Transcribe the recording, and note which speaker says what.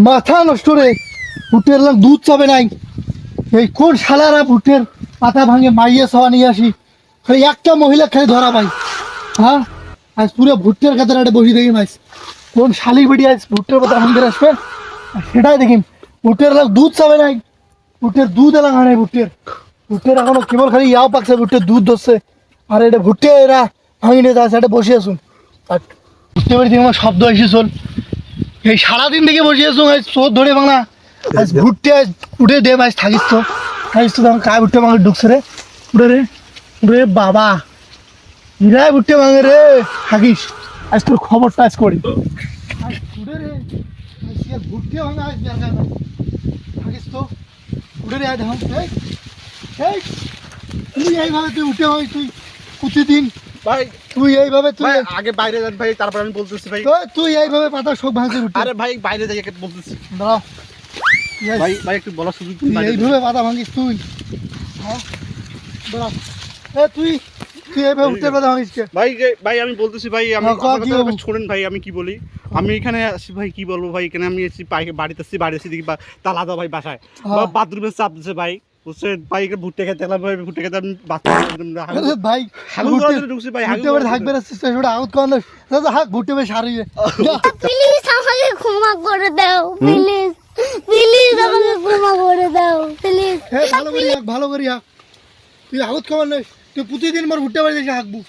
Speaker 1: মাথা নষ্ট রে, ভুট্টের লাগ দুধ চাবে নাই। এই কোন শালারা ভুট্টের পাতা ভাঙে মাইয়ে সওয়া নিয়ে আসি, খালি একটা মহিলা খালি ধরা পাই। হ্যাঁ, আজ পুরো ভুট্টের কাতারে বসি দেখি মাইস কোন শালিক বেটি আজ ভুট্টের পাতা ভাঙতে আসবে, সেটাই দেখিম। ভুট্টের লাগ দুধ চাবে নাই, ভুট্টের দুধ এলাম হানে ভুট্টের ভুট্টের এখনো কেবল খালি ইয়াও পাকছে, ভুট্টের দুধ ধরছে। আর এটা ভুট্টে এরা ভাঙি নিয়ে যাচ্ছে, এটা বসে আসুন। আর ভুট্টে বাড়ি থেকে আমার শব্দ এসে চল, এই সারাদিন থেকে বসে আছো আজ চোর ধরে ভাঙা। আজ ভুট্টে আজ উঠে দে, আজ থাকিস তো তখন কায় ভুট্টে ভাঙে ঢুকছে রে, উঠে রে উঠে বাবা হিরায় ভুট্টে ভাঙে রে। থাকিস আজ তোর খবরটা আজ করি, আজ উঠে রে আজ ভুট্টে ভাঙা আজ থাকিস তো উঠে রে। আজ এই তুই এইভাবে তুই উঠে হয়, তুই প্রতিদিন
Speaker 2: ভাই
Speaker 1: তুই এইভাবে তুই
Speaker 2: ভাই আগে বাইরে যান ভাই, তারপর আমি বলতেছি ভাই।
Speaker 1: তুই এইভাবে পাতা সব ভাঙতে উঠে।
Speaker 2: আরে ভাই বাইরে যাই বলতেছি
Speaker 1: দাঁড়াও
Speaker 2: ভাই, ভাই একটু বলার সুযোগ দিন।
Speaker 1: তুই এইভাবে পাতা ভাঙিস তুই? হ্যাঁ দাঁড়াও, তুই তুই এইভাবে উঠে পাতা ভাঙিস কে?
Speaker 2: ভাই ভাই আমি বলতেছি ভাই, আমি
Speaker 1: হ্যাঁ,
Speaker 2: আমার
Speaker 1: কি
Speaker 2: কথা
Speaker 1: বলবো?
Speaker 2: শোনেন ভাই, আমি কি বলি। আমি এখানে আসি ভাই, কি বলবো ভাই, এখানে আমি এসেছি বাড়িতে আসি দেখি তালা দাও ভাই বাসায়,
Speaker 1: হ্যাঁ।
Speaker 2: বাথরুমে চাপ দিচ্ছে ভাই, বুঝছেন ভাই। এখানে ভুট্টে খেতে এলাম ভাই, ভুট্টে খেতে আমি
Speaker 1: আরে ভাই
Speaker 2: হাগু করার জন্য ঢুকছি ভাই, হাগু
Speaker 1: ভুট্টে বাড়ি থাকবে না, চেষ্টা করে আউট করানো দাদা। হাক ভুট্টে বেশ হারিয়ে
Speaker 3: প্লিজ আমাকে ক্ষমা করে দাও, প্লিজ প্লিজ আমাকে ক্ষমা করে দাও প্লিজ।
Speaker 1: হ্যাঁ ভালো করি হাক, তুই আউট করার নয়, তুই প্রতিদিন মোর ভুট্টে বাড়ি এসে হাঁকবু।